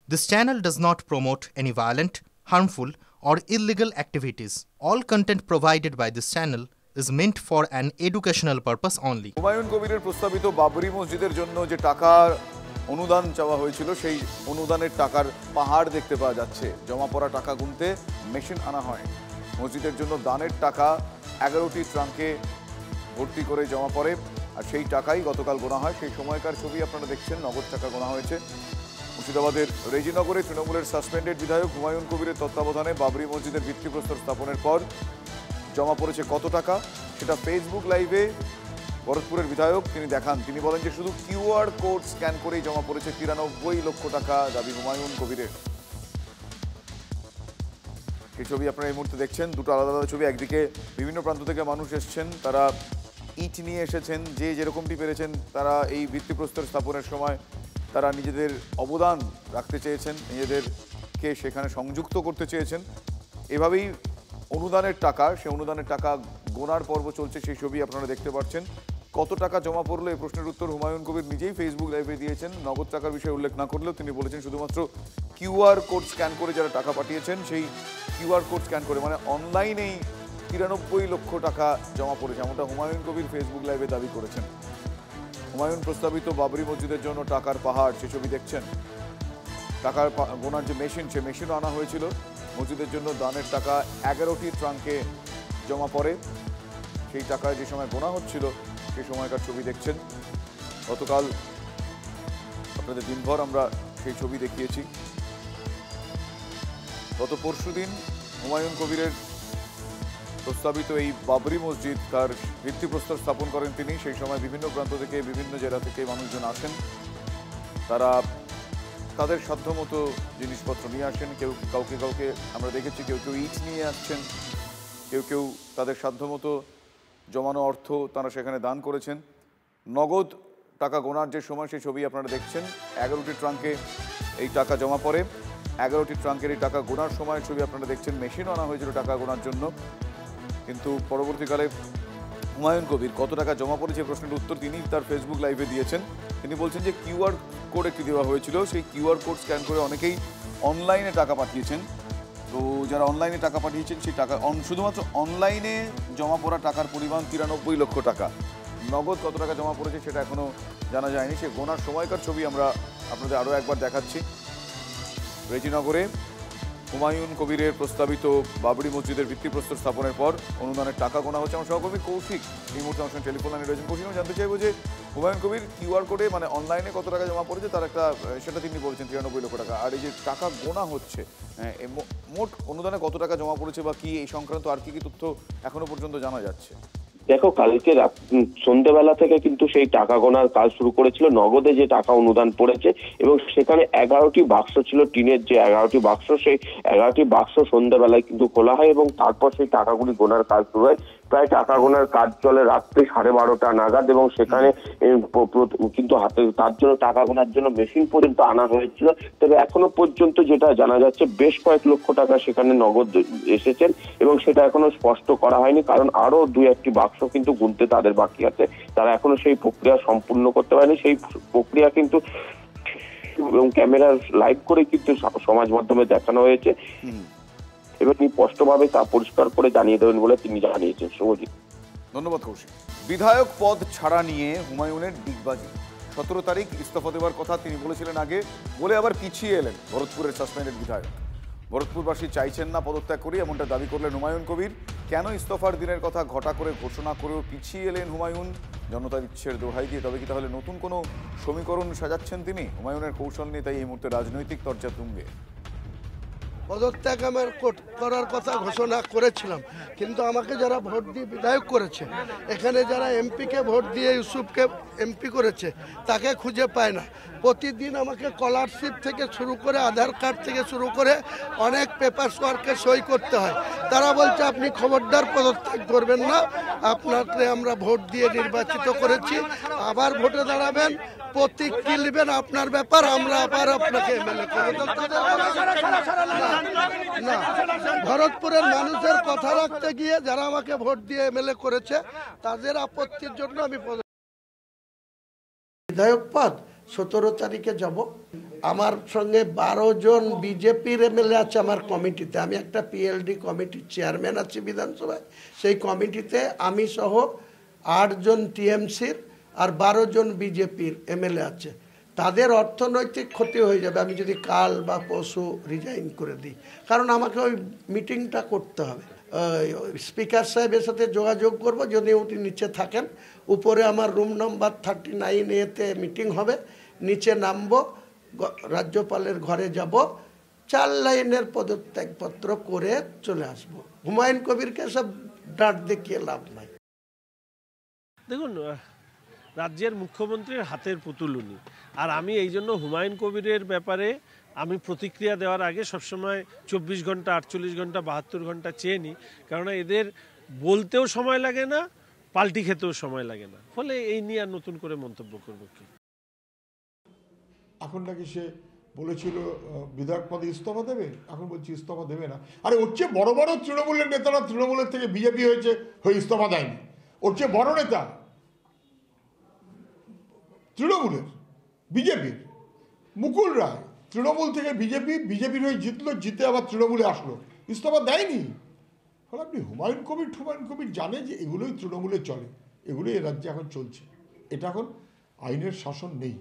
This channel does not promote any violent, harmful, or illegal activities. All content provided by this channel is meant for an educational purpose only. Humayun কবিরের প্রস্তাবিত বাবরি মসজিদের জন্য যে টাকার অনুদান চাওয়া হয়েছিল সেই অনুদানের টাকার পাহাড় দেখতে পাওয়া যাচ্ছে। জমা পড়া টাকা গুনতে মেশিন আনা হয়। মসজিদের জন্য দানের টাকা 11টি ট্রাঙ্কে ভর্তি করে জমা পড়ে আর সেই টাকাই গতকাল গোনা হয়। সেই সময়কার ছবি আপনারা দেখছেন, নগদ টাকা গোনা হয়েছে। মুর্শিদাবাদের রেজিনগরে তৃণমূলের সাসপেন্ডেড বিধায়ক হুমায়ুন কবিরের তত্ত্বাবধানে বাবরি মসজিদের ভিত্তিপ্রস্তর স্থাপনের পর জমা পড়েছে কত টাকা সেটা ফেসবুক লাইভে ভরতপুরের বিধায়ক তিনি দেখান। তিনি বলেন যে শুধু কিউআর কোড স্ক্যান করেই জমা পড়েছে 93 লক্ষ টাকা, দাবি হুমায়ুন কবিরের। এই ছবি আপনারা এই মুহূর্তে দেখছেন, দুটো আলাদা আলাদা ছবি। একদিকে বিভিন্ন প্রান্ত থেকে মানুষ এসছেন, তারা ইট নিয়ে এসেছেন, যে যেরকমটি পেরেছেন তারা এই ভিত্তিপ্রস্তর স্থাপনের সময় তারা নিজেদের অবদান রাখতে চেয়েছেন, নিজেদেরকে সেখানে সংযুক্ত করতে চেয়েছেন। এভাবেই অনুদানের টাকা, সেই অনুদানের টাকা গোনার পর্ব চলছে, সেই ছবি আপনারা দেখতে পাচ্ছেন। কত টাকা জমা পড়লো এই প্রশ্নের উত্তর হুমায়ুন কবির নিজেই ফেসবুক লাইভে দিয়েছেন। নগদ টাকার বিষয়ে উল্লেখ না করলেও তিনি বলেছেন শুধুমাত্র কিউআর কোড স্ক্যান করে যারা টাকা পাঠিয়েছেন সেই কিউআর কোড স্ক্যান করে, মানে অনলাইনেই 93 লক্ষ টাকা জমা পড়েছে, এমনটা হুমায়ুন কবির ফেসবুক লাইভে দাবি করেছেন। হুমায়ুন প্রস্তাবিত বাবরি মসজিদের জন্য টাকার পাহাড়, সে ছবি দেখছেন। টাকার গোনার যে মেশিন, সে মেশিনও আনা হয়েছিল। মসজিদের জন্য দানের টাকা 11টি ট্রাঙ্কে জমা পড়ে। সেই টাকা যে সময় গোনা হচ্ছিল সেই সময়কার ছবি দেখছেন। গতকাল আপনাদের দিনভর আমরা সেই ছবি দেখিয়েছি। গত পরশুদিন হুমায়ুন কবিরের প্রস্তাবিত এই বাবরি মসজিদ তার ভিত্তিপ্রস্তর স্থাপন করেন তিনি। সেই সময় বিভিন্ন প্রান্ত থেকে, বিভিন্ন জেলা থেকে মানুষজন আসেন, তারা তাদের সাধ্যমতো জিনিসপত্র নিয়ে আসেন। কেউ কাউকে আমরা দেখেছি কেউ ইট নিয়ে আসছেন, কেউ তাদের সাধ্যমতো জমানো অর্থ তারা সেখানে দান করেছেন। নগদ টাকা গোনার যে সময় সেই ছবি আপনারা দেখছেন। 11টি ট্রাঙ্কে এই টাকা জমা পড়ে। 11টি ট্রাঙ্কের এই টাকা গোনার সময় ছবি আপনারা দেখছেন। মেশিনও আনা হয়েছিল টাকা গোনার জন্য, কিন্তু পরবর্তীকালে হুমায়ুন কবির কত টাকা জমা পড়েছে প্রশ্নের উত্তর তিনি তার ফেসবুক লাইভে দিয়েছেন। তিনি বলছেন যে কিউআর কোড একটি দেওয়া হয়েছিল, সেই কিউআর কোড স্ক্যান করে অনেকেই অনলাইনে টাকা পাঠিয়েছেন। তো যারা অনলাইনে টাকা পাঠিয়েছেন সেই টাকা শুধুমাত্র অনলাইনে জমা পড়া টাকার পরিমাণ 93 লক্ষ টাকা। নগদ কত টাকা জমা পড়েছে সেটা এখনও জানা যায়নি। সে গোনার সময়কার ছবি আমরা আপনাদের আরও একবার দেখাচ্ছি। রেজিনগরে হুমায়ুন কবিরের প্রস্তাবিত বাবরি মসজিদের ভিত্তিপ্রস্তর স্থাপনের পর অনুদানের টাকা গোনা হচ্ছে। আমার সহকর্মী কৌশিক এই মুহূর্তে আমার সঙ্গে টেলিফোন লাইনে রয়েছেন। কৌশিক, আমি জানতে চাইবো যে হুমায়ুন কবির কিউআর কোডে মানে অনলাইনে কত টাকা জমা পড়েছে তার একটা সেটা তিনি বলেছেন 93 লক্ষ টাকা, আর এই যে টাকা গোনা হচ্ছে মোট অনুদানে কত টাকা জমা পড়েছে বা কি এই সংক্রান্ত আর কি তথ্য এখনো পর্যন্ত জানা যাচ্ছে? দেখো, কালকে সন্ধ্যেবেলা থেকে কিন্তু সেই টাকা গোনার কাজ শুরু করেছিল। নগদে যে টাকা অনুদান পড়েছে এবং সেখানে 11টি বাক্স ছিল, টিনের যে 11টি বাক্স, সেই 11টি বাক্স সন্ধ্যেবেলায় কিন্তু খোলা হয় এবং তারপর সেই টাকাগুলি গোনার কাজ শুরু হয়। প্রায় টাকা গোনার কাজ চলে রাত্রি 12:30 নাগাদ এবং সেখানে কিন্তু হাতে তার জন্য টাকা গোনার জন্য মেশিন পর্যন্ত আনা হয়েছিল। তবে এখনো পর্যন্ত যেটা জানা যাচ্ছে বেশ কয়েক লক্ষ টাকা সেখানে নগদ এসেছেন এবং সেটা এখনো স্পষ্ট করা হয়নি, কারণ আরো 2-1টি বাক্স কিন্তু গুনতে তাদের বাকি আছে। তারা এখনো সেই প্রক্রিয়া সম্পূর্ণ করতে পারেনি। সেই প্রক্রিয়া কিন্তু এবং ক্যামেরার লাইভ করে কিন্তু সমাজ মাধ্যমে দেখানো হয়েছে এবং তিনি স্পষ্টভাবে তা পরিষ্কার করে জানিয়ে দেবেন বলে তিনি জানিয়েছেন। শুভজিৎ, ধন্যবাদ কৌশিক। বিধায়ক পদ ছাড়া নিয়ে হুমায়ুনের ডিগবাজি। 17 তারিখ ইস্তফা দেওয়ার কথা তিনি বলেছিলেন আগে, বলে আবার পিছিয়ে এলেন ভরতপুরের সাসপেন্ডেড বিধায়ক। ভরতপুরবাসী চাইছেন না পদত্যাগ করি, এমনটা দাবি করলেন হুমায়ুন কবির। কেন ইস্তফার দিনের কথা ঘটা করে ঘোষণা করেও পিছিয়ে এলেন হুমায়ুন জনতার ইচ্ছের দোহাই দিয়ে? তবে কি তাহলে নতুন কোনো সমীকরণ সাজাচ্ছেন তিনি? হুমায়ুনের কৌশল নিয়ে তাই এই মুহূর্তে রাজনৈতিক তরজা তুঙ্গে। পদত্যাগ আমার করার কথা ঘোষণা করেছিলাম, কিন্তু আমাকে যারা ভোট দিয়ে বিধায়ক করেছে, এখানে যারা এমপিকে ভোট দিয়ে ইউসুফকে এমপি করেছে তাকে খুঁজে পায় না। প্রতিদিন আমাকে স্কলারশিপ থেকে শুরু করে আধার কার্ড থেকে শুরু করে অনেক পেপার ওয়ার্কে সই করতে হয়। তারা বলছে আপনি খবরদার পদত্যাগ করবেন না, আপনাকে আমরা ভোট দিয়ে নির্বাচিত করেছি, আবার ভোটে দাঁড়াবেন, প্রতীক কি নেবেন আপনার ব্যাপার, আমরা আবার আপনাকে এমএলএ করব না। ভরতপুরের মানুষের কথা রাখতে গিয়ে যারা আমাকে ভোট দিয়ে এমএলএ করেছে তাদের আপত্তির জন্য আমি বিধায়ক পদ 17 তারিখে যাব। আমার সঙ্গে 12 জন বিজেপির এমএলএ আছে আমার কমিটিতে। আমি একটা পিএলডি কমিটির চেয়ারম্যান আছি বিধানসভায়। সেই কমিটিতে আমি সহ 8 জন টিএমসির আর 12 জন বিজেপির এমএলএ আছে। তাদের অর্থনৈতিক ক্ষতি হয়ে যাবে আমি যদি কাল বা পরশু রিজাইন করে দিই, কারণ আমাকে ওই মিটিংটা করতে হবে। স্পিকার সাহেবের সাথে যোগাযোগ করব, যদি উনি নিচে থাকেন। উপরে আমার রুম নাম্বার 39A-তে মিটিং হবে, নিচে নামবো, রাজ্যপালের ঘরে যাব, 4 লাইনের পদত্যাগপত্র করে চলে আসব। হুমায়ুন কবিরকে সব ডাঁট দেখিয়ে লাভ নাই। দেখুন, রাজ্যের মুখ্যমন্ত্রীর হাতের পুতুল উনি, আর আমি এই জন্য হুমায়ুন কবিরের ব্যাপারে আমি প্রতিক্রিয়া দেওয়ার আগে সবসময় 24 ঘন্টা, 48 ঘন্টা, 72 ঘন্টা চেয়ে নিই, কেননা এদের বলতেও সময় লাগে না, পাল্টি খেতেও সময় লাগে না। ফলে এই নিয়ে আর নতুন করে মন্তব্য করব কি? এখন নাকি সে বলেছিল বিধায়ক পদে ইস্তফা দেবে, এখন বলছি ইস্তফা দেবে না। আরে ওর চেয়ে বড় বড় তৃণমূলের নেতারা তৃণমূলের থেকে বিজেপি হয়েছে, হয়ে ইস্তফা দেয়নি। ওর চেয়ে বড় নেতা তৃণমূলের, বিজেপির মুকুল রায় তৃণমূল থেকে বিজেপির হয়ে জিতলো, জিতে আবার তৃণমূলে আসলো, ইস্তফা দেয়নি। ফলে আপনি হুমায়ুন কবির জানে যে এগুলোই তৃণমূলে চলে, এগুলোই এ রাজ্যে এখন চলছে। এটা এখন আইনের শাসন নেই।